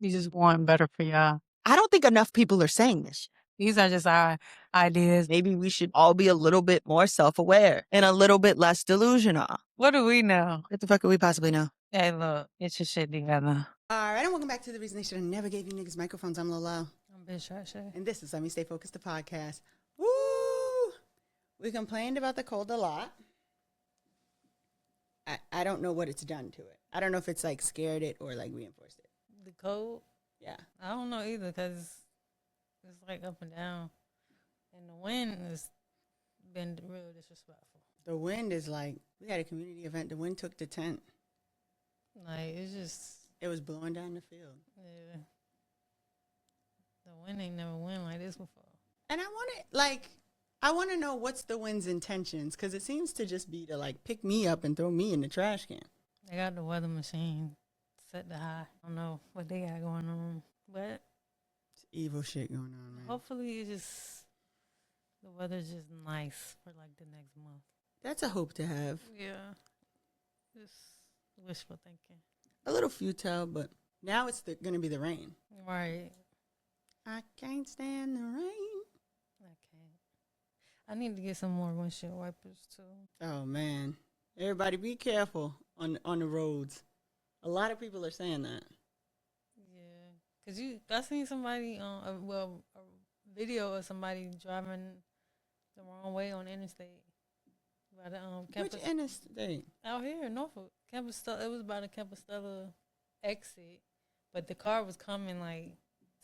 You just want better for y'all. I don't think enough people are saying this. These are just our ideas. Maybe we should all be a little bit more self-aware and a little bit less delusional. What do we know? What the fuck could we possibly know? Hey, look, get your shit together. All right, and welcome back to The Reason They Should Have Never Gave You Niggas Microphones. I'm Lolo. I'm Bitch Shae. And this is Let Me Stay Focused, the podcast. Woo! We complained about the cold a lot. I don't know what it's done to it. I don't know if it's like scared it or like reinforced it. The cold? Yeah. I don't know either because it's like up and down. And the wind has been real disrespectful. The wind is like, we had a community event. The wind took the tent. Like, it's just... It was blowing down the field. Yeah. The wind ain't never win like this before. And I want to know what's the wind's intentions, because it seems to just be to like pick me up and throw me in the trash can. They got the weather machine set the high. I don't know what they got going on, but It's evil shit going on, man. hopefully it's just the weather's just nice for like the next month. That's a hope to have. Yeah, just wishful thinking. A little futile, but now it's going to be the rain. Right. I can't stand the rain. I can't. I need to get some more windshield wipers too. Oh, man. Everybody be careful on the roads. A lot of people are saying that. Yeah, cause I seen somebody a video of somebody driving the wrong way on the interstate. By the campus. Which interstate? Out here in Norfolk. It was by the Campostella exit, but the car was coming like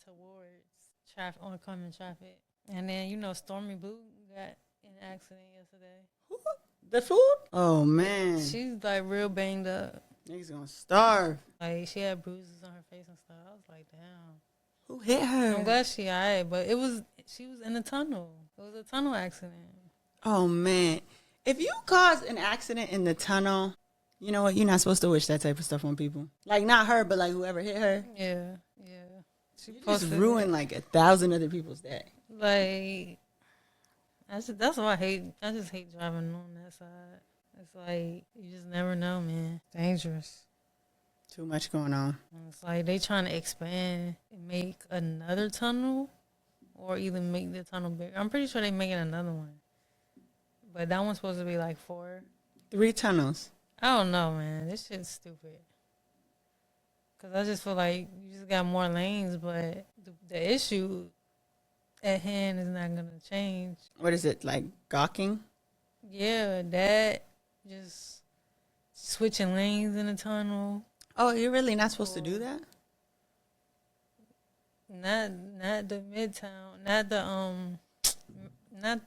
towards oncoming traffic. And then, Stormy Blue got in an accident yesterday. Who? The food? Oh, man. She's like real banged up. Niggas gonna starve. Like she had bruises on her face and stuff. I was like, damn. Who hit her? I'm glad she alright, but she was in a tunnel. It was a tunnel accident. Oh, man. If you cause an accident in the tunnel, you know what? You're not supposed to wish that type of stuff on people. Like, not her, but like whoever hit her. Yeah. She You just ruined like 1,000 other people's day. Like, that's why I just hate driving on that side. It's like, you just never know, man. Dangerous. Too much going on. And it's like they trying to expand and make another tunnel or even make the tunnel bigger. I'm pretty sure they making another one. But that one's supposed to be like 4. 3 tunnels. I don't know, man. This shit's stupid. Because I just feel like you just got more lanes, but the issue at hand is not going to change. What is it, like gawking? Yeah, that just switching lanes in the tunnel. Oh, you're really not supposed to do that? Not the Midtown, not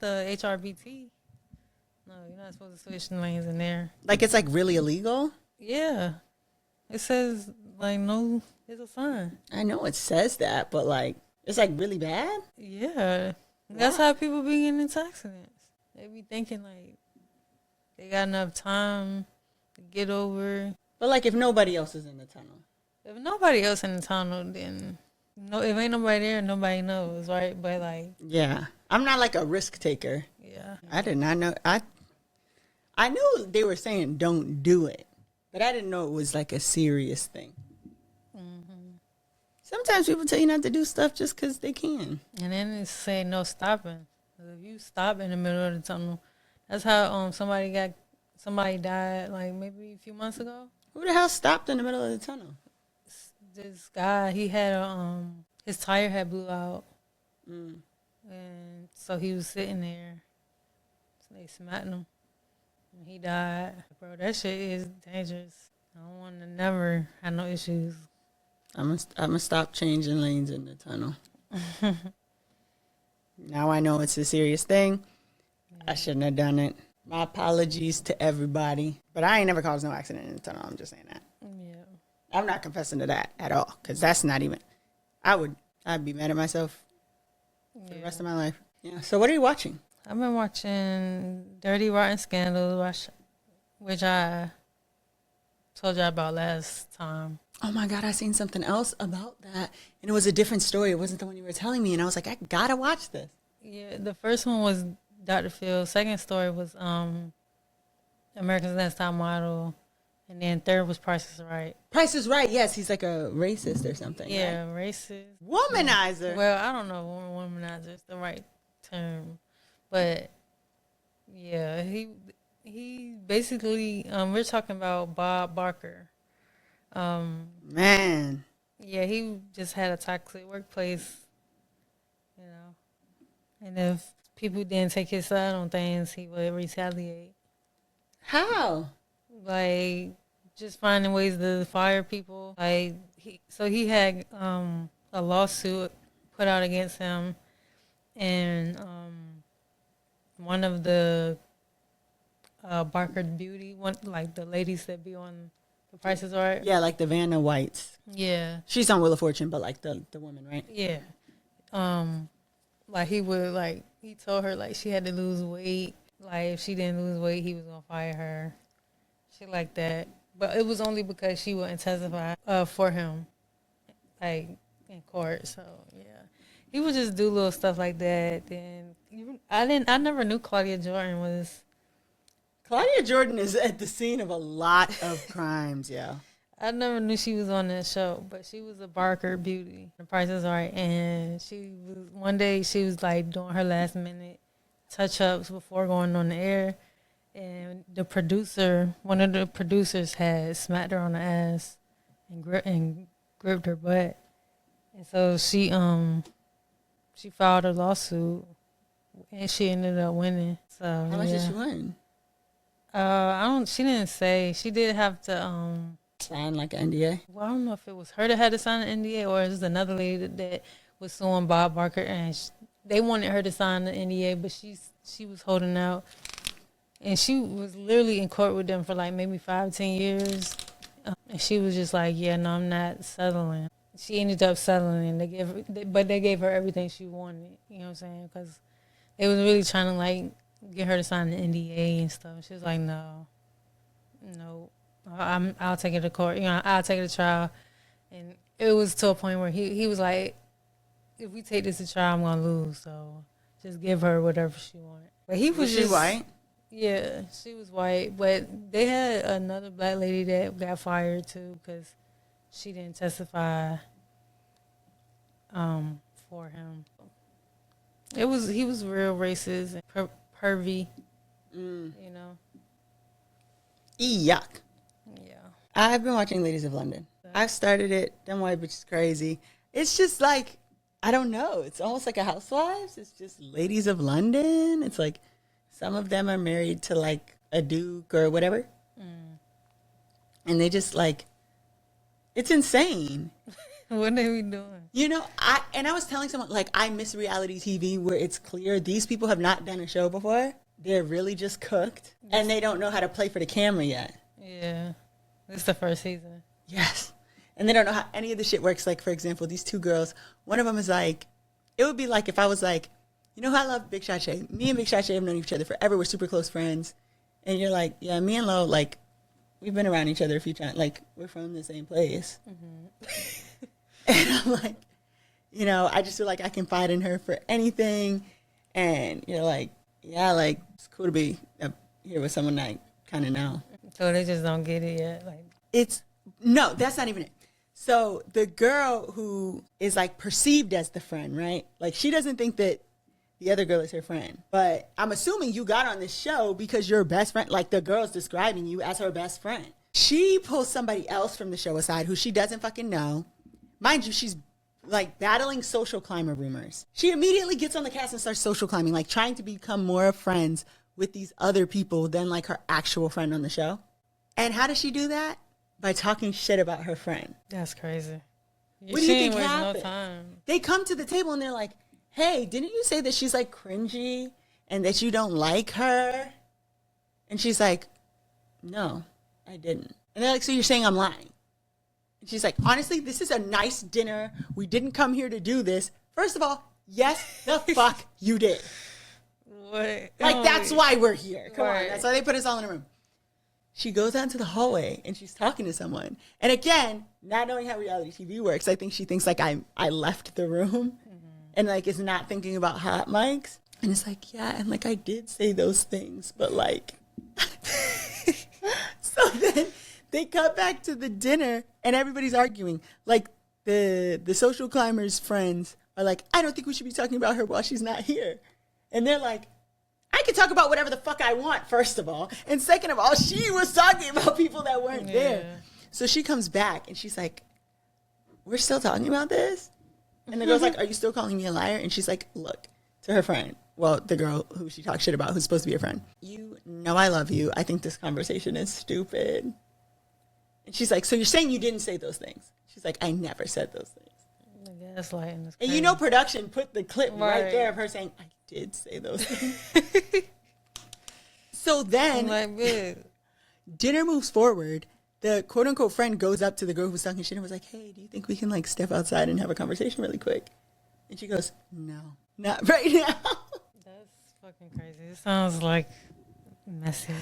the HRBT. No, you're not supposed to switch the lanes in there. Like it's like really illegal? Yeah. It says like no, it's a sign. I know it says that, but like it's like really bad? Yeah. That's how people be getting into accidents. They be thinking like they got enough time to get over. But like if nobody else is in the tunnel. If nobody else in the tunnel, then if ain't nobody there, nobody knows, right? But like, yeah, I'm not like a risk taker. Yeah, I did not know. I knew they were saying don't do it, but I didn't know it was like a serious thing. Mm-hmm. Sometimes people tell you not to do stuff just because they can. And then they say no stopping. If you stop in the middle of the tunnel, that's how somebody died like maybe a few months ago. Who the hell stopped in the middle of the tunnel? This guy, he had his tire had blew out, and so he was sitting there. So they smacked him, and he died. Bro, that shit is dangerous. I don't want to never have no issues. I'm gonna stop changing lanes in the tunnel. Now I know it's a serious thing. Yeah. I shouldn't have done it. My apologies to everybody. But I ain't never caused no accident in the tunnel. I'm just saying that. Yeah. I'm not confessing to that at all. Because that's not even... I'd be mad at myself for the rest of my life. Yeah. So what are you watching? I've been watching Dirty Rotten Scandals, which I told you about last time. Oh my God, I seen something else about that. And it was a different story. It wasn't the one you were telling me. And I was like, I gotta watch this. Yeah, the first one was Dr. Phil. Second story was America's Next Top Model. And then third was Price is Right. Price is Right. Yes, he's like a racist or something. Yeah, right? racist. Womanizer. Well, I don't know if womanizer is the right term, but yeah, he basically we're talking about Bob Barker. Man. Yeah, he just had a toxic workplace, you know. And if people didn't take his side on things, he would retaliate. How? Like, just finding ways to fire people. Like, he had a lawsuit put out against him, and one of the Barker Beauty, like the ladies that be on The Price is Right. Yeah, like the Vanna Whites. Yeah. She's on Wheel of Fortune, but like the woman, right? Yeah. Like he told her like she had to lose weight. Like if she didn't lose weight, he was gonna fire her. Shit like that. But it was only because she wouldn't testify for him, like in court. So yeah, he would just do little stuff like that. Then I never knew Claudia Jordan was. Claudia Jordan is at the scene of a lot of crimes, yeah. I never knew she was on that show, but she was a Barker Beauty. The Price is Right, and one day she was like doing her last minute touch ups before going on the air, and one of the producers had smacked her on the ass and gripped her butt, and so she filed a lawsuit, and she ended up winning. So how much did she win? She didn't say. She did have to sign like an NDA. Well, I don't know if it was her that had to sign an NDA or it was another lady that was suing Bob Barker, and they wanted her to sign the NDA, but she was holding out, and she was literally in court with them for like maybe 5-10 years, and she was just like, yeah, no, I'm not settling. She ended up settling, and they gave her everything she wanted. You know what I'm saying? Because they was really trying to like get her to sign the NDA and stuff. She was like, no. I'll take it to court. You know, I'll take it to trial. And it was to a point where he was like, if we take this to trial, I'm gonna lose. So just give her whatever she wanted. But was she white? Yeah, she was white. But they had another black lady that got fired too because she didn't testify for him. He was real racist and pervy. You know. Yuck. Yeah. I've been watching Ladies of London. I've started it. Them white bitches crazy. It's just like, I don't know. It's almost like a Housewives. It's just Ladies of London. It's like some of them are married to like a duke or whatever. And they just like, it's insane. What are we doing? You know, I was telling someone, like, I miss reality TV where it's clear these people have not done a show before. They're really just cooked. And they don't know how to play for the camera yet. Yeah. It's the first season. Yes. And they don't know how any of the shit works. Like, for example, these two girls, one of them is like, it would be like if I was like, you know how I love Big Shot Shae? Me and Big Shot Shae have known each other forever. We're super close friends. And you're like, yeah, me and Lo, like, we've been around each other a few times. Like, we're from the same place. Mm-hmm. And I'm like, you know, I just feel like I can fight in her for anything. And you're like, yeah, like, it's cool to be up here with someone I kind of know. So they just don't get it yet? No, that's not even it. So the girl who is like perceived as the friend, right? Like she doesn't think that the other girl is her friend. But I'm assuming you got on this show because you're best friend. Like the girl's describing you as her best friend. She pulls somebody else from the show aside who she doesn't fucking know. Mind you, she's like battling social climber rumors. She immediately gets on the cast and starts social climbing, like trying to become more friends with these other people than like her actual friend on the show. And how does she do that? By talking shit about her friend. That's crazy. What do you think happened? No time. They come to the table and they're like, hey, didn't you say that she's like cringy and that you don't like her? And she's like, no, I didn't. And they're like, so you're saying I'm lying? And she's like, honestly, this is a nice dinner. We didn't come here to do this. First of all, yes, the fuck you did. What? Like, that's why we're here. Come right. on. That's why they put us all in a room. She goes out into the hallway and she's talking to someone. And again, not knowing how reality TV works, I think she thinks like I left the room and like is not thinking about hot mics. And it's like, yeah, and like I did say those things, but like. So then They cut back to the dinner and everybody's arguing. Like the social climbers' friends are like, I don't think we should be talking about her while she's not here. And they're like, I can talk about whatever the fuck I want, first of all. And second of all, she was talking about people that weren't there. So she comes back and she's like, we're still talking about this? And the girl's like, are you still calling me a liar? And she's like, look, to her friend. Well, the girl who she talks shit about, who's supposed to be her friend. You know I love you. I think this conversation is stupid. And she's like, so you're saying you didn't say those things? She's like, I never said those things. Gaslighting is crazy. And you know production put the clip right there of her saying, I did say those things. So then, dinner moves forward. The quote-unquote friend goes up to the girl who was talking shit and was like, hey, do you think we can, like, step outside and have a conversation really quick? And she goes, no, not right now. That's fucking crazy. It sounds like messy.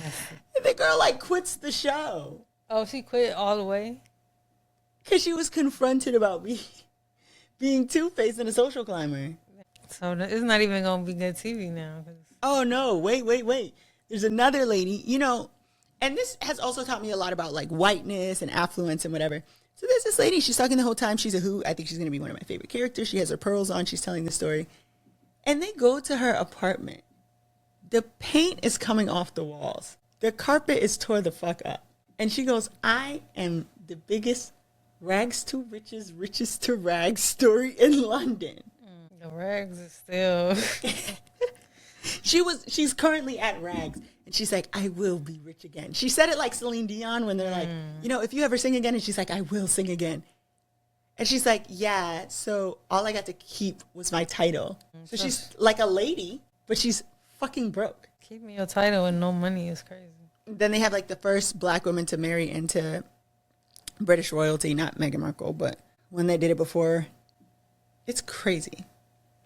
And the girl, like, quits the show. Oh, she quit all the way? Because she was confronted about being two-faced and a social climber. So it's not even going to be good TV now. Oh, no. Wait. There's another lady, you know, and this has also taught me a lot about, like, whiteness and affluence and whatever. So there's this lady, she's talking the whole time. She's a hoot. I think she's going to be one of my favorite characters. She has her pearls on. She's telling the story. And they go to her apartment. The paint is coming off the walls. The carpet is tore the fuck up. And she goes, I am the biggest rags to riches, riches to rags story in London. The rags is still... She's currently at rags. And she's like, I will be rich again. She said it like Celine Dion when they're like, you know, if you ever sing again. And she's like, I will sing again. And she's like, yeah, so all I got to keep was my title. So she's like a lady, but she's fucking broke. Keeping your title and no money is crazy. Then they have like the first black woman to marry into British royalty, not Meghan Markle, but when they did it before, it's crazy.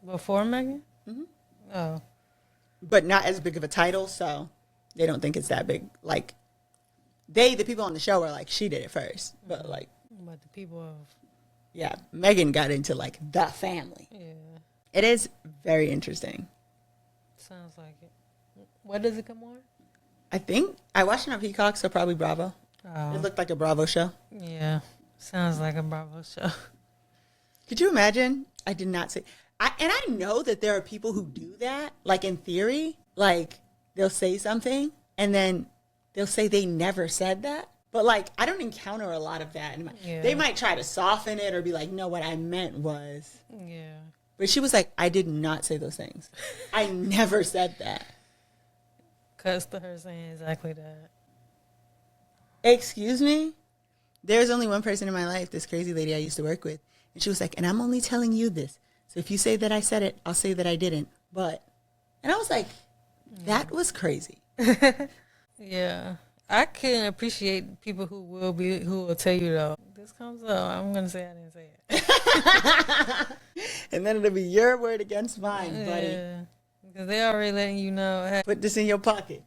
Before Meghan? Mm-hmm. Oh. But not as big of a title, so they don't think it's that big. Like, the people on the show are like, she did it first. But like... But the people of... Yeah, Meghan got into like the family. Yeah. It is very interesting. Sounds like it. What does it come on? I think I watched it on Peacock, so probably Bravo. Oh. It looked like a Bravo show. Yeah, sounds like a Bravo show. Could you imagine? I did not say... And I know that there are people who do that, like in theory, like they'll say something and then they'll say they never said that. But like, I don't encounter a lot of that. They might try to soften it or be like, no, what I meant was. Yeah. But she was like, I did not say those things. I never said that. Cuts to her saying exactly that. Excuse me? There's only one person in my life, this crazy lady I used to work with. And she was like, and I'm only telling you this. So if you say that I said it, I'll say that I didn't. But, and I was like, that was crazy. Yeah. I can appreciate people who will tell you though, this comes up, I'm going to say I didn't say it. And then it'll be your word against mine, buddy. Yeah. Because they already letting you know. Hey, put this in your pocket.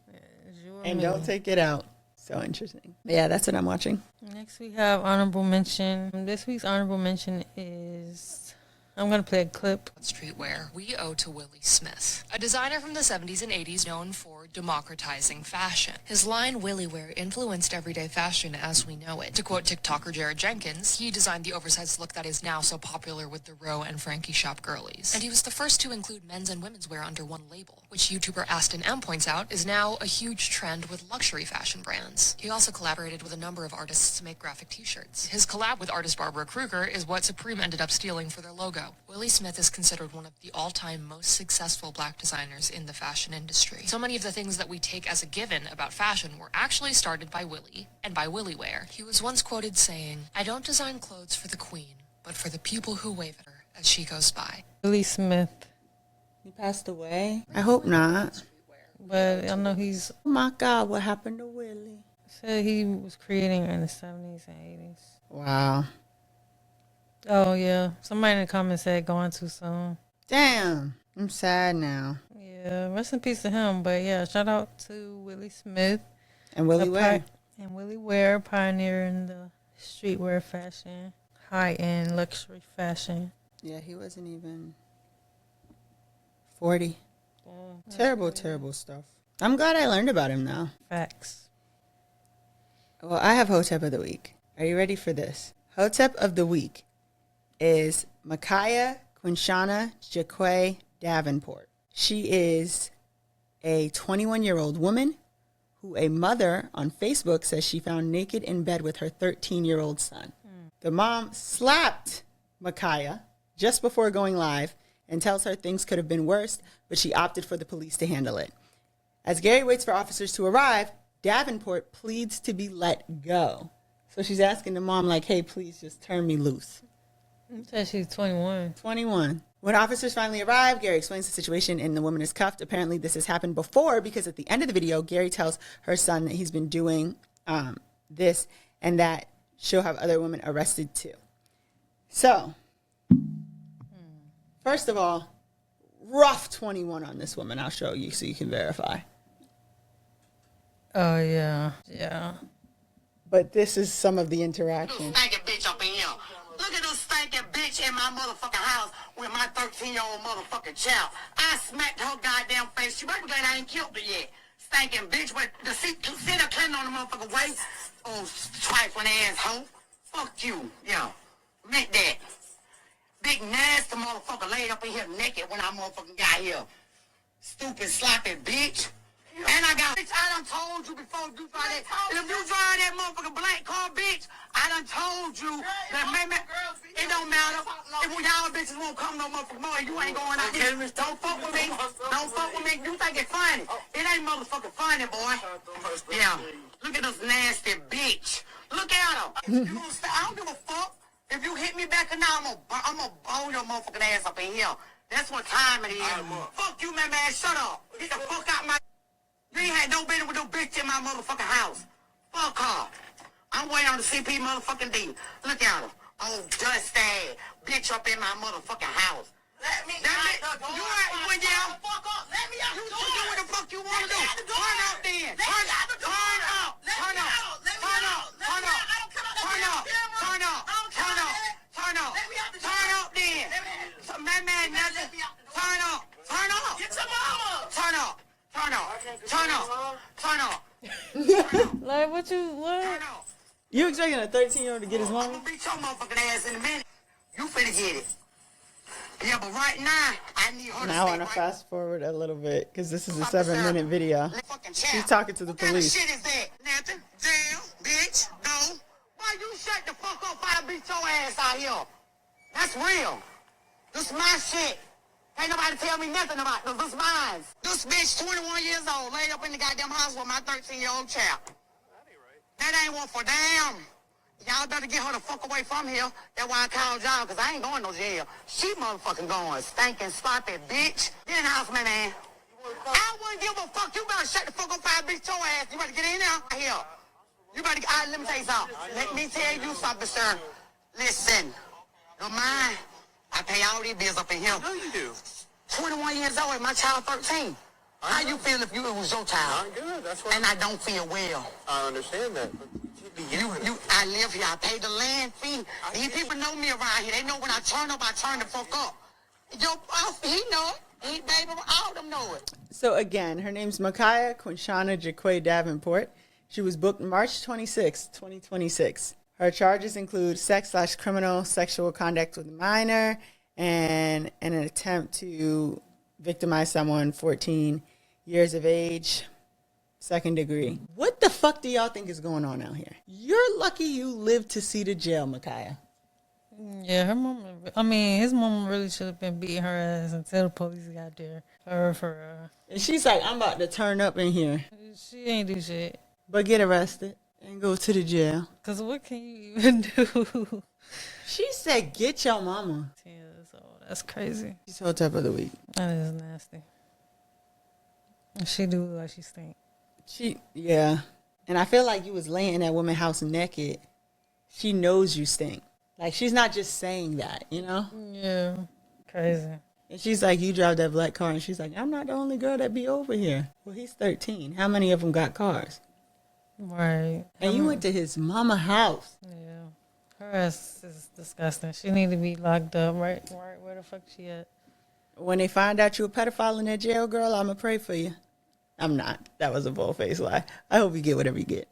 And don't take it out. So interesting. Yeah, that's what I'm watching. Next we have honorable mention. This week's honorable mention is... I'm going to play a clip. Streetwear we owe to Willi Smith, a designer from the 70s and 80s known for democratizing fashion. His line Willi Wear influenced everyday fashion as we know it. To quote TikToker Jared Jenkins, he designed the oversized look that is now so popular with the Row and Frankie Shop girlies. And he was the first to include men's and women's wear under one label, which YouTuber Aston M points out is now a huge trend with luxury fashion brands. He also collaborated with a number of artists to make graphic t-shirts. His collab with artist Barbara Kruger is what Supreme ended up stealing for their logo. Willi Smith is considered one of the all-time most successful black designers in the fashion industry. So many of the things that we take as a given about fashion were actually started by Willi and by Willi Wear. He was once quoted saying, "I don't design clothes for the queen, but for the people who wave at her as she goes by." Willi Smith. He passed away? I hope not. But I know he's... Oh my God, what happened to Willi? Said he was creating in the 70s and 80s. Wow. Oh, yeah. Somebody in the comments said going too soon. Damn. I'm sad now. Yeah. Rest in peace to him. But, yeah, shout out to Willi Smith. And Willi Wear. And Willi Wear, pioneer in the streetwear fashion, high-end luxury fashion. Yeah, he wasn't even 40. Terrible stuff. I'm glad I learned about him now. Facts. Well, I have Hotep of the Week. Are you ready for this? Hotep of the Week is Ma'kaia Quinshunna Jaquet Davenport. She is a 21-year-old woman who a mother on Facebook says she found naked in bed with her 13-year-old son. The mom slapped Ma'kaia just before going live and tells her things could have been worse, but she opted for the police to handle it. As Gary waits for officers to arrive, Davenport pleads to be let go. So she's asking the mom, like, hey, please just turn me loose. You said she's 21. 21. When officers finally arrive, Gary explains the situation and the woman is cuffed. Apparently this has happened before because at the end of the video, Gary tells her son that he's been doing this and that she'll have other women arrested too. So, first of all, rough 21 on this woman. I'll show you so you can verify. Oh, yeah. Yeah. But this is some of the interaction. Stinking bitch up in here. Look at this stinking bitch in my motherfucking house with my 13-year-old motherfucking child. I smacked her goddamn face. She might be glad I ain't killed her yet. Stinking bitch with the seat her cleaning on the motherfucking waist. Oh, trifling asshole. Fuck you. Yeah. Meant that. Big nasty motherfucker laid up in here naked when I motherfucking got here. Stupid sloppy bitch. And I got, bitch, I done told you before you drive that. If you drive that motherfucking black car, bitch, I done told you that maybe it don't matter. If y'all bitches won't come no motherfucking more, you ain't going out there. Don't fuck with me. Don't fuck with me. You think it's funny. It ain't motherfucking funny, boy. Yeah. Look at this nasty bitch. Look at her. I don't give a fuck. If you hit me back or not, I'm gonna blow your motherfucking ass up in here. That's what time it is. Fuck you, man. Shut up. Get the fuck out my... You ain't had no business with no bitch in my motherfucking house. Fuck her. I'm waiting on the CP motherfucking D. Look at her. Oh, dusty bitch up in my motherfucking house. Let me out the door. You ain't when you out. Fuck up. Let me out the door. You do what the fuck you want to do. Turn up then. Turn up. Turn up. Turn up. Turn up. Turn up. Turn up. Turn up. Turn up. Turn up. Turn up then. Man, nothing. Turn up. Turn up. Get your mama. Turn up. Turn up. Turn up. Turn up. Like, what? You expecting a 13-year-old to get his mama? I'm gonna beat your motherfucking ass in a minute. You finna get it. Yeah, but right now, I need her to Now I want to right. fast forward a little bit because this is a 7-minute video. She's talking to the police. What kind of shit is that? Nothing. Jail, bitch. No. Why you shut the fuck up? I beat your ass out here. That's real. This is my shit. Ain't nobody tell me nothing about this. This is mine. This bitch, 21 years old, laid up in the goddamn house with my 13-year-old child. That ain't one for damn. Y'all better get her the fuck away from here. That's why I called y'all, because I ain't going no jail. She motherfucking going. Stinking, sloppy bitch. Get in the house, man. I wouldn't give a fuck. You better shut the fuck up, I beat your ass. You better get in there. Here. You better, let me tell you something. Let me tell you something, sir. Listen. Don't mind. I pay all these bills up in here. No, you do. 21 years old and my child 13. How you feel if it was your child? Not good. That's what. And I don't feel well. I understand that. But I live here. I pay the land fee. These people know me around here. They know when I turn up, I turn the fuck up. He know it. He, baby, all of them know it. So again, her name's Ma'kaia Quinshunna Jaquet Davenport. She was booked March 26, 2026. Her charges include sex/criminal sexual conduct with a minor and an attempt to victimize someone 14 years of age, 2nd degree. What the fuck do y'all think is going on out here? You're lucky you lived to see the jail, Ma'kaia. Yeah, his mom really should have been beating her ass until the police got there. And she's like, I'm about to turn up in here. She ain't do shit. But get arrested and go to the jail. Because what can you even do? She said, get your mama. 10 years old. That's crazy. She's Hotep of the Week. That is nasty. And she do look like she stink. Yeah. And I feel like you was laying in that woman's house naked. She knows you stink. Like, she's not just saying that, you know? Yeah. Crazy. And she's like, you drive that black car. And she's like, I'm not the only girl that be over here. Well, he's 13. How many of them got cars? Right. And you went to his mama house. Yeah. Her ass is disgusting. She need to be locked up right where the fuck she at. When they find out you a pedophile in that jail, girl, I'm going to pray for you. I'm not. That was a bold-faced lie. I hope you get whatever you get.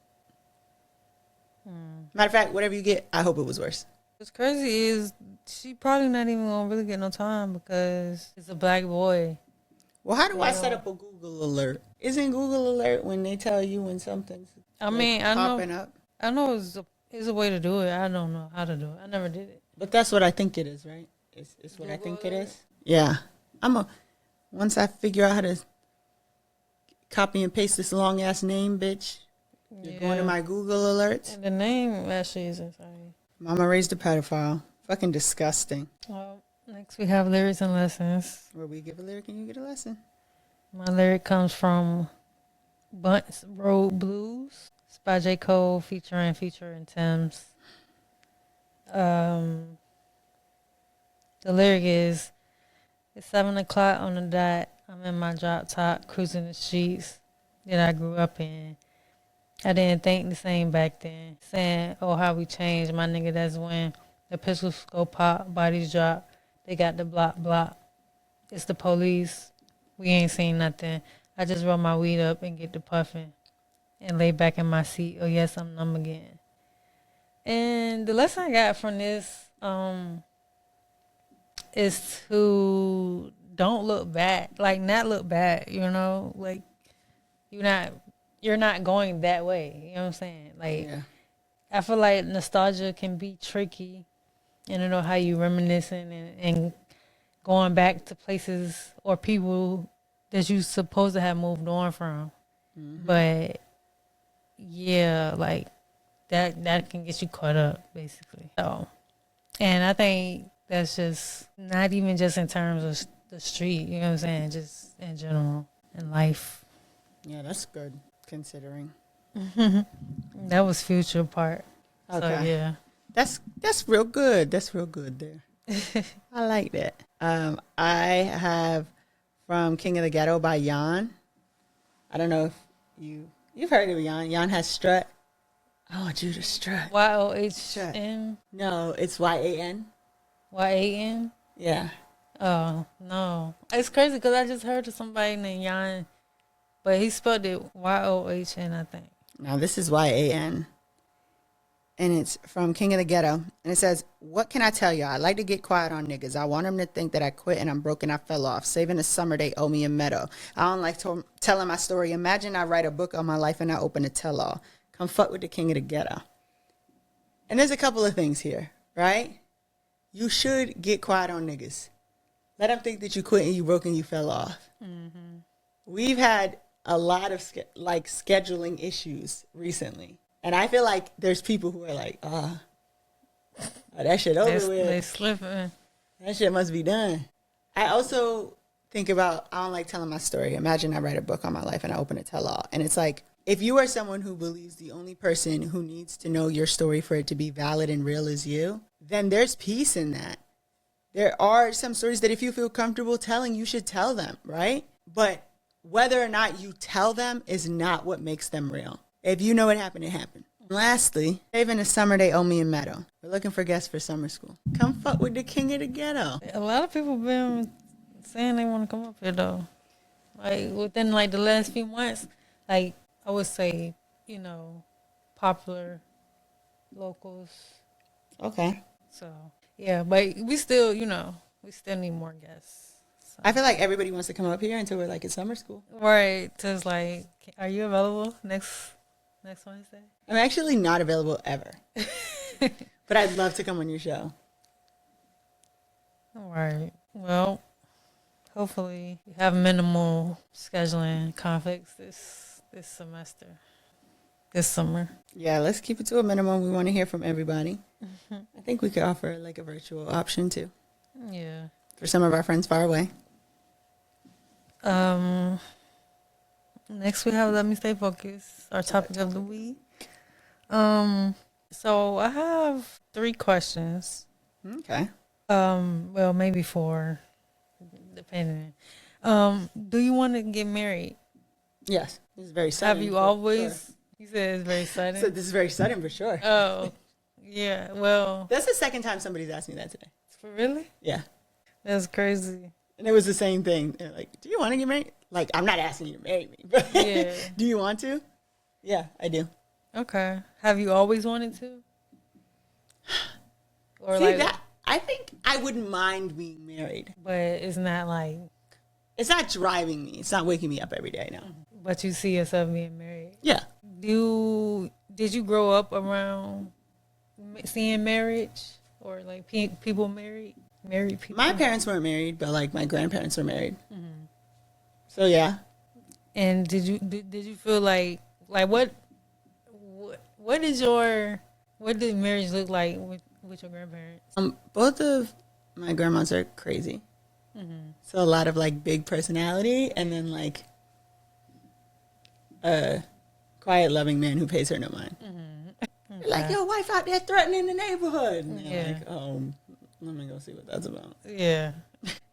Matter of fact, whatever you get, I hope it was worse. What's crazy is she probably not even gonna really get no time because it's a black boy. Well, how do I set up a Google alert? Isn't Google alert when they tell you when something's popping up? I know it's a way to do it. I don't know how to do it. I never did it. But that's what I think it is, right? It's what I think it is. Yeah. Once I figure out how to copy and paste this long ass name, bitch, you're going to my Google alerts. And the name actually is insane. Mama raised a pedophile. Fucking disgusting. Well, next we have lyrics and lessons. Where we give a lyric and you get a lesson. My lyric comes from Bunts Road Blues. It's by J. Cole featuring Thames. The lyric is, it's 7 o'clock on the dot. I'm in my drop top, cruising the streets that I grew up in. I didn't think the same back then. Saying, oh, how we changed, my nigga, that's when the pistols go pop, bodies drop. They got the block. It's the police. We ain't seen nothing. I just roll my weed up and get to puffing and lay back in my seat. Oh, yes, I'm numb again. And the lesson I got from this is to don't look back. Like, not look back, you know? Like, you're not going that way. You know what I'm saying? Like, I feel like nostalgia can be tricky. And I know how you reminiscing and going back to places or people that you supposed to have moved on from. Mm-hmm. But, yeah, like, that can get you caught up, basically. So, and I think that's just not even just in terms of the street, you know what I'm saying? Just in general, in life. Yeah, that's good, considering. That was Future part. Okay. So, yeah. That's real good. That's real good there. I like that. I have from King of the Ghetto by Yan. I don't know if you've heard of Yan. Yan has Strut. I want you to strut. Y-O-H-N? No, it's Y-A-N. Y-A-N? Yeah. Oh, no. It's crazy because I just heard of somebody named Yan, but he spelled it Y-O-H-N, I think. Now, this is Y-A-N. And it's from King of the Ghetto. And it says, what can I tell y'all? I like to get quiet on niggas. I want them to think that I quit and I'm broken, I fell off. Saving a summer, they owe me a medal. I don't like telling my story. Imagine I write a book on my life and I open a tell-all. Come fuck with the King of the Ghetto. And there's a couple of things here, right? You should get quiet on niggas. Let them think that you quit and you broke and you fell off. Mm-hmm. We've had a lot of scheduling issues recently. And I feel like there's people who are like, that shit over with. They slipping. That shit must be done. I also think about, I don't like telling my story. Imagine I write a book on my life and I open a tell-all. And it's like, if you are someone who believes the only person who needs to know your story for it to be valid and real is you, then there's peace in that. There are some stories that if you feel comfortable telling, you should tell them, right? But whether or not you tell them is not what makes them real. If you know what happened, it happened. Lastly, saving a summer, they owe me a medal. We're looking for guests for summer school. Come fuck with the King of the Ghetto. A lot of people been saying they want to come up here, though. Like, within, like, the last few months, like, I would say, you know, popular locals. Okay. So, yeah, but we still, you know, we still need more guests. So. I feel like everybody wants to come up here until we're, like, at summer school. Right. Just, like, are you available next Wednesday? I'm actually not available ever. But I'd love to come on your show. All right. Well, hopefully we have minimal scheduling conflicts this summer. Yeah, let's keep it to a minimum. We want to hear from everybody. Mm-hmm. I think we could offer like a virtual option too. Yeah. For some of our friends far away. Next we have Let Me Stay Focused, our topic of the week. So I have 3 questions. Okay. Well, maybe 4, depending. Do you want to get married? Yes. This is very sudden. Have you always? Sure. You said it's very sudden. So this is very sudden for sure. Oh, yeah. Well, that's the second time somebody's asked me that today. For really? Yeah. That's crazy. And it was the same thing. They're like, do you want to get married? Like, I'm not asking you to marry me, but yeah. Do you want to? Yeah, I do. Okay. Have you always wanted to? Or See, that I think I wouldn't mind being married. But it's not like... It's not driving me. It's not waking me up every day, no. But you see yourself being married? Yeah. Did you grow up around seeing marriage? Or like people married people? My parents weren't married, but like my grandparents were married. Mm-hmm. So yeah. And did you feel like what did marriage look like with your grandparents? Both of my grandmas are crazy. Mm-hmm. So a lot of like big personality, and then like a quiet, loving man who pays her no mind. Mm-hmm. Okay. Like, your wife out there threatening the neighborhood. And they're like, let me go see what that's about. Yeah.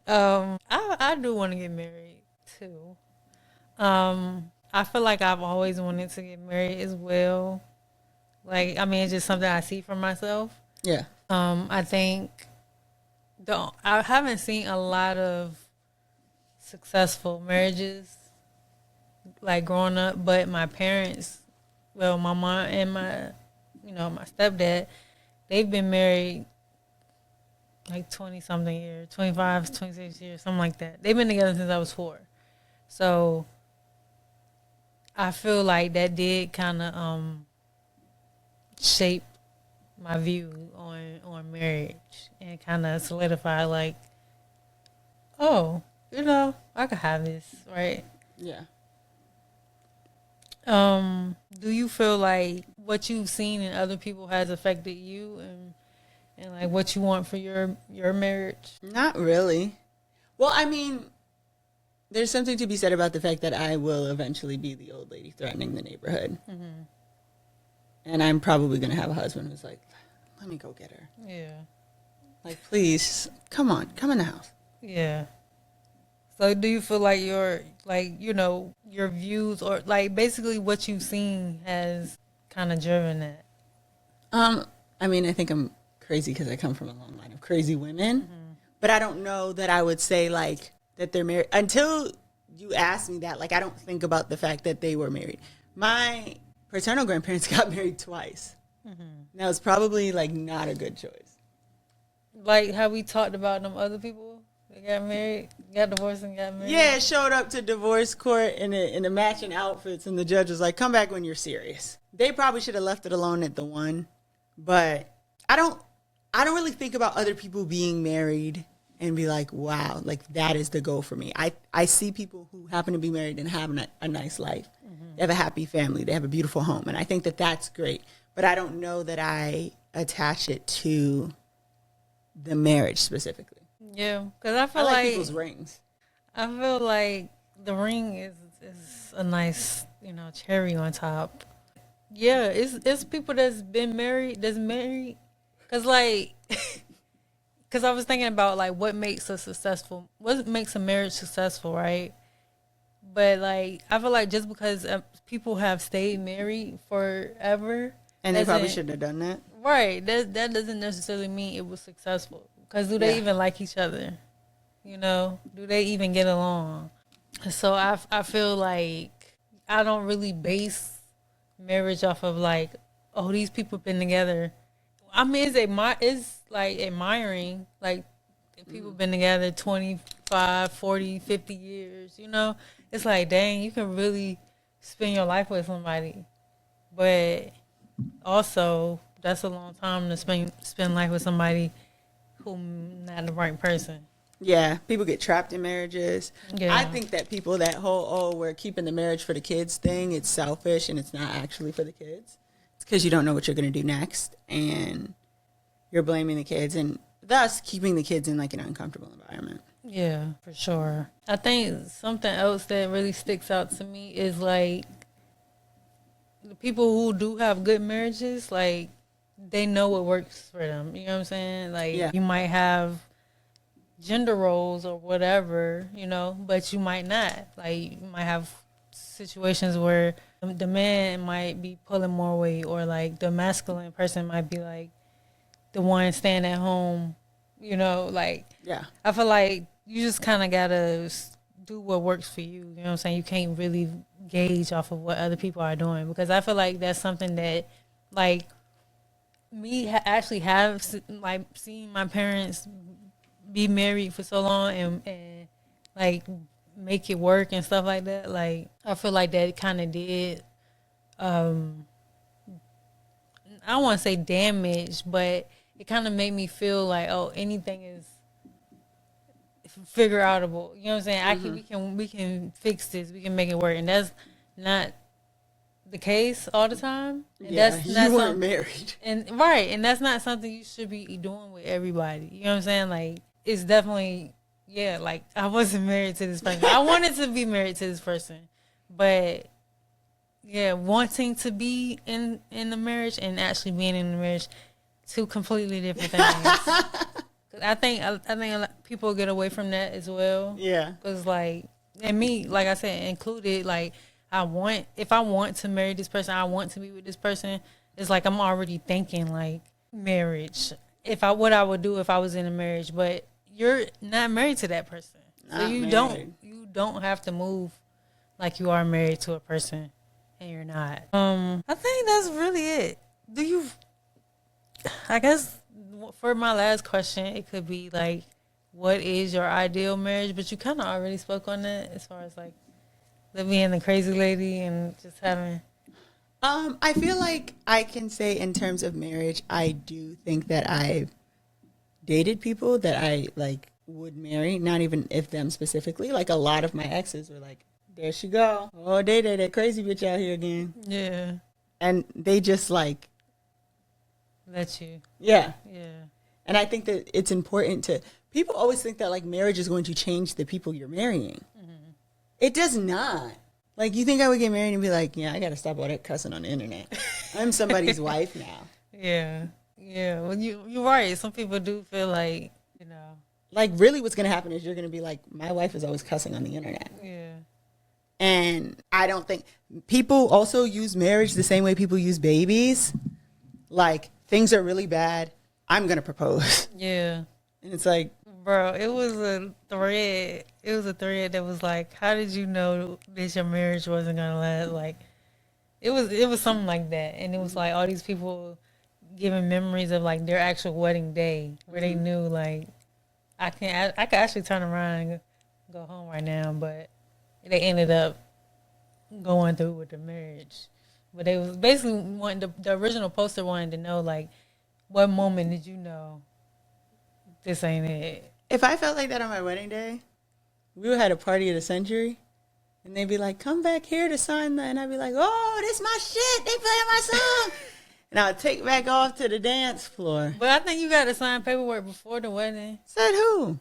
I do want to get married too. I feel like I've always wanted to get married as well. Like, I mean, it's just something I see for myself. Yeah. I think I haven't seen a lot of successful marriages like growing up, but my parents, well, my mom and my stepdad, they've been married like 20-something years, 25, 26 years, something like that. They've been together since I was 4. So I feel like that did kind of shape my view on marriage and kind of solidify like, oh, I could have this, right? Yeah. Do you feel like what you've seen in other people has affected you and like what you want for your marriage? Not really. Well, I mean, there's something to be said about the fact that I will eventually be the old lady threatening the neighborhood. Mm-hmm. And I'm probably going to have a husband who's like, let me go get her. Yeah. Like, please, come in the house. Yeah. So do you feel like your views or like basically what you've seen has kind of driven that? I mean, I think I'm crazy because I come from a long line of crazy women. Mm-hmm. But I don't know that I would say like that they're married. Until you ask me that, like I don't think about the fact that they were married. My paternal grandparents got married twice. Mm-hmm. That was probably like not a good choice. Like how we talked about them other people that got married, got divorced and got married. Yeah, showed up to divorce court in the matching outfits, and the judge was like, "Come back when you're serious." They probably should have left it alone at the one, but I don't really think about other people being married and be like, "Wow, like that is the goal for me." I see people who happen to be married and having a nice life. Mm-hmm. They have a happy family. They have a beautiful home, and I think that that's great. But I don't know that I attach it to the marriage specifically. Yeah, because I feel like people's rings. I feel like the ring is a nice, cherry on top. Yeah, it's people that's married. Because I was thinking about like what makes a marriage successful, right? But like I feel like just because people have stayed married forever, and they probably shouldn't have done that, right? That doesn't necessarily mean it was successful. Because do they even like each other? Do they even get along? So I feel like I don't really base marriage off of like, oh, these people been together. I mean, it's like admiring, like people been together 25, 40, 50 years, It's like, dang, you can really spend your life with somebody. But also, that's a long time to spend life with somebody who not the right person. Yeah, people get trapped in marriages. Yeah. I think that people that whole, we're keeping the marriage for the kids thing, it's selfish and it's not actually for the kids. It's because you don't know what you're going to do next and you're blaming the kids and thus keeping the kids in like an uncomfortable environment. Yeah, for sure. I think something else that really sticks out to me is like the people who do have good marriages, like they know what works for them. You know what I'm saying? Like you might have gender roles or whatever, but you might not. Like you might have situations where the man might be pulling more weight or like the masculine person might be like the one staying at home, I feel like you just kind of got to do what works for you. You know what I'm saying? You can't really gauge off of what other people are doing because I feel like that's something that like me actually have like seen my parents be married for so long and like make it work and stuff like that. Like I feel like that kind of did. I don't want to say damage, but it kind of made me feel like, oh, anything is figure outable. You know what I'm saying? We can fix this. We can make it work, and that's not the case all the time. And that's you weren't married, and right, and that's not something you should be doing with everybody. You know what I'm saying? Like it's definitely like I wasn't married to this person. I wanted to be married to this person, but wanting to be in the marriage and actually being in the marriage, two completely different things. I think a lot of people get away from that as well. Yeah, because like, and me, like I said, included. Like, if I want to marry this person, I want to be with this person. It's like I'm already thinking like marriage. What I would do if I was in a marriage, but you're not married to that person, so you don't have to move like you are married to a person, and you're not. I think that's really it. I guess. For my last question, it could be like, what is your ideal marriage? But you kind of already spoke on that as far as like being the crazy lady and just having. I feel like I can say in terms of marriage, I do think that I've dated people that I like would marry, not even if them specifically. Like a lot of my exes were like, there she go. Oh, that crazy bitch out here again. Yeah. And they just like. Let you. Yeah. And I think that it's important to, people always think that like marriage is going to change the people you're marrying. Mm-hmm. It does not. Like you think I would get married and be like, yeah, I got to stop all that cussing on the internet. I'm somebody's wife now. Yeah. Well, you're right. Some people do feel like, like really what's going to happen is you're going to be like, my wife is always cussing on the internet. Yeah. And I don't think, people also use marriage the same way people use babies. Like, things are really bad. I'm going to propose. Yeah. And it's like. Bro, it was a thread. It was a thread that was like, how did you know that your marriage wasn't going to last? Like, it was something like that. And it was like all these people giving memories of like their actual wedding day where they knew like, I could actually turn around and go home right now. But they ended up going through with the marriage. But they was basically wanting the original poster wanted to know like, what moment did you know this ain't it? If I felt like that on my wedding day, we would have a party of the century, and they'd be like, "Come back here to sign that," and I'd be like, "Oh, this my shit! They playing my song," and I'd take back off to the dance floor. But I think you got to sign paperwork before the wedding. Said who?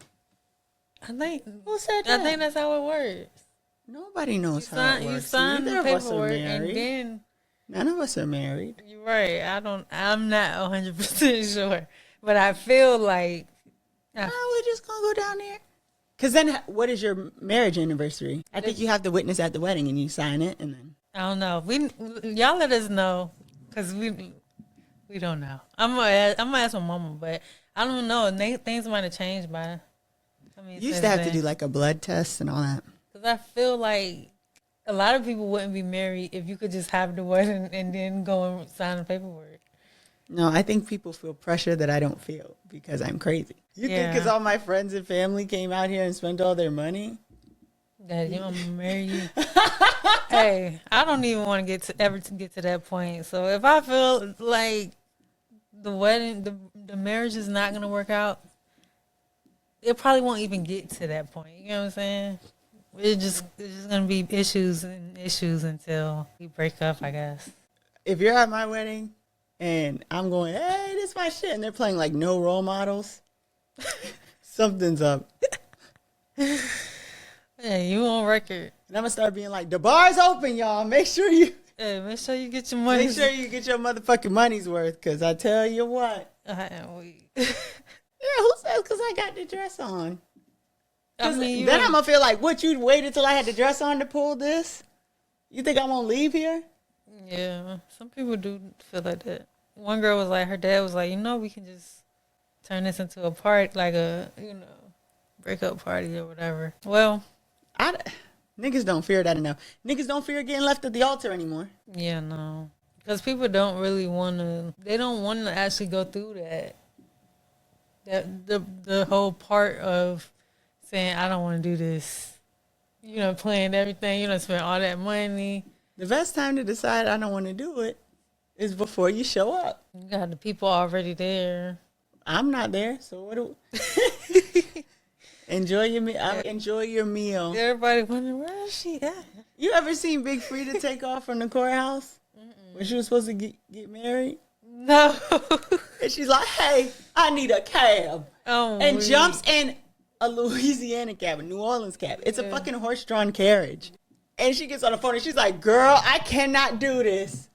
I think who said that? I think that's how it works. Nobody knows how it works. You sign the paperwork, and then. None of us are married. You're right. I'm not 100% sure. But I feel like. We're just going to go down there. Because then what is your marriage anniversary? I think you have the witness at the wedding and you sign it and then. I don't know. Y'all let us know. Because we don't know. I'm gonna ask my mama, but I don't know. Things might have changed by. You used to have to do like a blood test and all that. Because I feel like. A lot of people wouldn't be married if you could just have the wedding and then go and sign the paperwork. No, I think people feel pressure that I don't feel because I'm crazy. You think because all my friends and family came out here and spent all their money? That you want me to marry you? Hey, I don't even want to get to that point. So if I feel like the wedding, the marriage is not going to work out, it probably won't even get to that point. You know what I'm saying? It's just gonna be issues until we break up, I guess. If you're at my wedding and I'm going, hey, this is my shit, and they're playing like no role models, something's up. Yeah, you on record. And I'm gonna start being like, the bar's open, y'all. Make sure you get your money. Make sure you get your motherfucking money's worth, because I tell you what. Yeah, who says because I got the dress on? I mean, then I'm going to feel like, what, you waited till I had the dress on to pull this? You think I'm going to leave here? Yeah, some people do feel like that. One girl was like, her dad was like, we can just turn this into a party, like a, breakup party or whatever. Well. Niggas don't fear that enough. Niggas don't fear getting left at the altar anymore. Yeah, no. Because people don't really want to. They don't want to actually go through that. The whole part of saying I don't want to do this. You know, playing everything. You know, spend all that money. The best time to decide I don't want to do it is before you show up. You got the people already there. I'm not there, so what do enjoy your meal. Enjoy your meal. Everybody wondering, where is she at? You ever seen Big Frida take off from the courthouse when she was supposed to get married? No. And she's like, hey, I need a cab. Oh, and really? jumps in a Louisiana cab, a New Orleans cab. It's a fucking horse-drawn carriage. And she gets on the phone and she's like, girl, I cannot do this.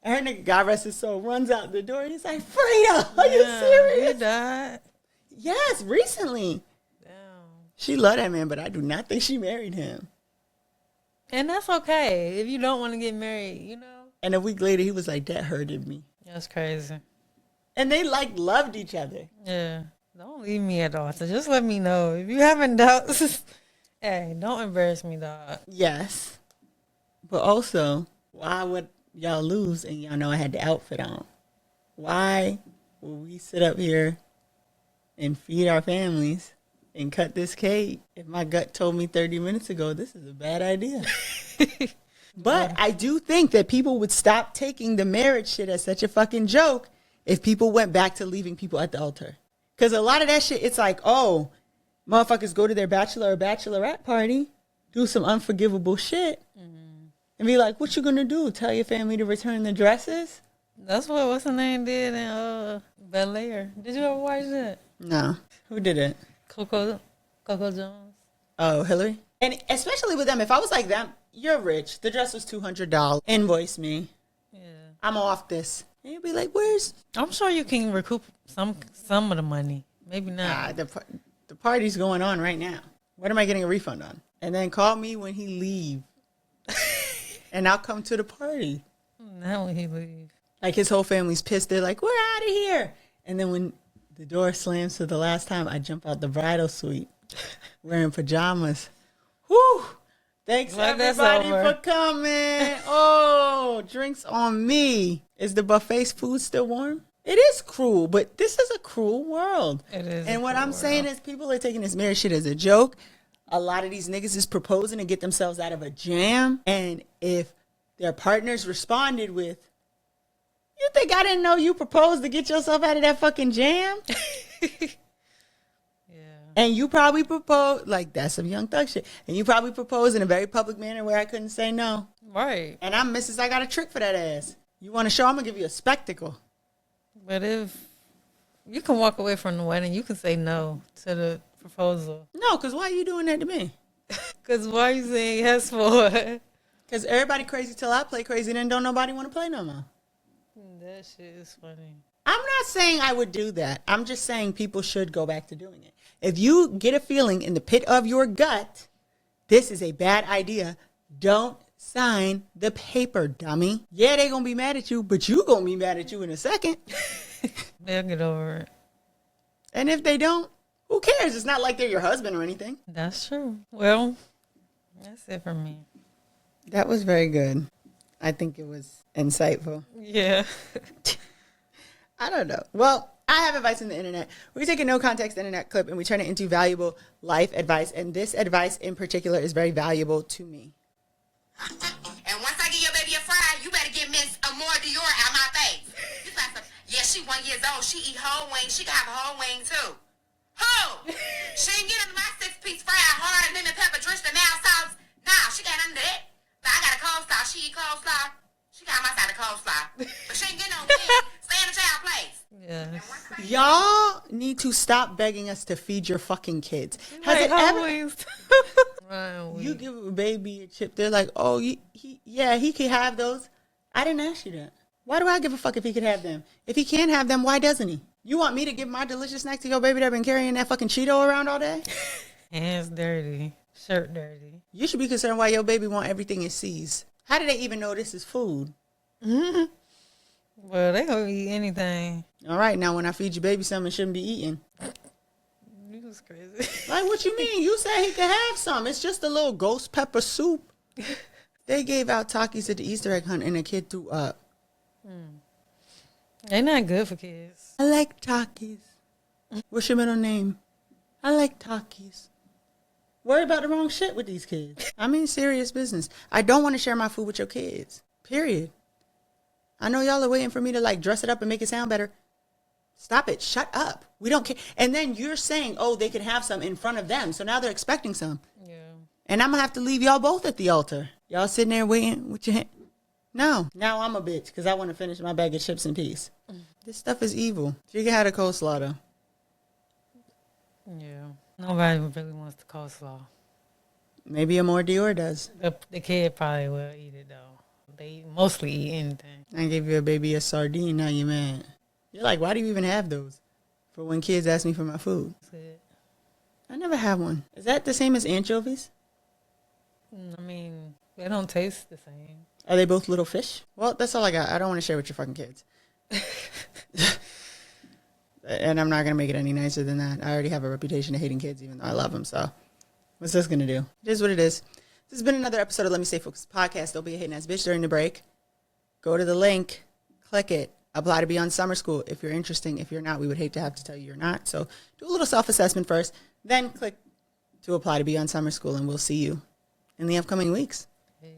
And her nigga, God rest his soul, runs out the door and he's like, Frida, are you serious? He died. Yes, recently. Damn. She loved that man, but I do not think she married him. And that's okay if you don't want to get married, you know. And a week later, he was like, that hurted me. That's crazy. And they loved each other. Yeah. Don't leave me at all. So just let me know. If you having doubts, hey, don't embarrass me, dog. Yes. But also, why would y'all lose and y'all know I had the outfit on? Why will we sit up here and feed our families and cut this cake if my gut told me 30 minutes ago this is a bad idea? But I do think that people would stop taking the marriage shit as such a fucking joke if people went back to leaving people at the altar. Because a lot of that shit, it's like, oh, motherfuckers go to their bachelor or bachelorette party, do some unforgivable shit, and be like, what you gonna do? Tell your family to return the dresses? That's what's her name did in Bel Air. Did you ever watch that? No. Who did it? Coco Jones. Oh, Hillary? And especially with them, if I was like them, you're rich. The dress was $200. Invoice me. Yeah. I'm off this. And you'll be like, where's... I'm sure you can recoup some of the money. Maybe not. The party's going on right now. What am I getting a refund on? And then call me when he leave. And I'll come to the party. Not when he leave. Like his whole family's pissed. They're like, we're out of here. And then when the door slams for the last time, I jump out the bridal suite wearing pajamas. Whew. Thanks everybody for coming. Oh, drinks on me. Is the buffet's food still warm? It is cruel, but this is a cruel world. It is. And what I'm saying is people are taking this marriage shit as a joke. A lot of these niggas is proposing to get themselves out of a jam. And if their partners responded with, you think I didn't know you proposed to get yourself out of that fucking jam? And you probably proposed, like, that's some Young Thug shit. And you probably proposed in a very public manner where I couldn't say no. Right. And I'm Mrs. I got a trick for that ass. You want a show? I'm going to give you a spectacle. But if you can walk away from the wedding, you can say no to the proposal. No, because why are you doing that to me? Because why are you saying yes for it? Because everybody crazy till I play crazy, then don't nobody want to play no more. That shit is funny. I'm not saying I would do that. I'm just saying people should go back to doing it. If you get a feeling in the pit of your gut, this is a bad idea, don't sign the paper, dummy. Yeah, they going to be mad at you, but you going to be mad at you in a second. They'll get over it. And if they don't, who cares? It's not like they're your husband or anything. That's true. Well, that's it for me. That was very good. I think it was insightful. Yeah. I don't know. Well, I have advice on the internet. We take a no context internet clip and we turn it into valuable life advice. And this advice in particular is very valuable to me. And once I give your baby a fry, you better get Miss Amore Dior out my face. You like some, yeah, she 1 year old. She eat whole wings. She can have a whole wing too. Who? She ain't get into my 6-piece fry, hard lemon pepper drenched in now sauce. Nah, she got under that. But I got a coleslaw. She eat coleslaw. She got my side of coleslaw. But she ain't getting no wing. Stay in the child place. Yes. Y'all need to stop begging us to feed your fucking kids. Has it ever... You give a baby a chip, they're like, oh, he could have those. I didn't ask you that. Why do I give a fuck if he could have them? If he can't have them, why doesn't he? You want me to give my delicious snack to your baby that been carrying that fucking Cheeto around all day? Hands dirty. Shirt dirty. You should be concerned why your baby want everything it sees. How do they even know this is food? Mm-hmm. Well, they gonna eat anything. All right, now when I feed your baby something it shouldn't be eating. You was crazy. Like, what you mean? You said he could have some. It's just a little ghost pepper soup. They gave out Takis at the Easter egg hunt and a kid threw up. They're not good for kids. I like Takis. What's your middle name? I like Takis. Worry about the wrong shit with these kids. I mean, serious business. I don't want to share my food with your kids. Period. I know y'all are waiting for me to like dress it up and make it sound better. Stop it. Shut up. We don't care. And then you're saying, oh, they can have some in front of them. So now they're expecting some. Yeah. And I'm going to have to leave y'all both at the altar. Y'all sitting there waiting with your hand. No. Now I'm a bitch because I want to finish my bag of chips in peace. This stuff is evil. You can have a coleslaw though. Yeah. Nobody really wants the coleslaw. Maybe a more Dior does. The kid probably will eat it though. They mostly eat anything. I gave your baby a sardine, now you're mad. You're like, why do you even have those? For when kids ask me for my food. That's it. I never had one. Is that the same as anchovies? I mean, they don't taste the same. Are they both little fish? Well, that's all I got. I don't want to share with your fucking kids. And I'm not going to make it any nicer than that. I already have a reputation of hating kids, even though I love them. So what's this going to do? It is what it is. This has been another episode of Let Me Stay Focused podcast. Don't be a hating ass bitch during the break. Go to the link. Click it. Apply to be on summer school. If you're interesting. If you're not, we would hate to have to tell you you're not. So do a little self-assessment first. Then click to apply to be on summer school. And we'll see you in the upcoming weeks. Peace.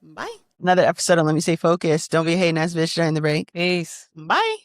Bye. Another episode of Let Me Stay Focused. Don't be a hating ass bitch during the break. Peace. Bye.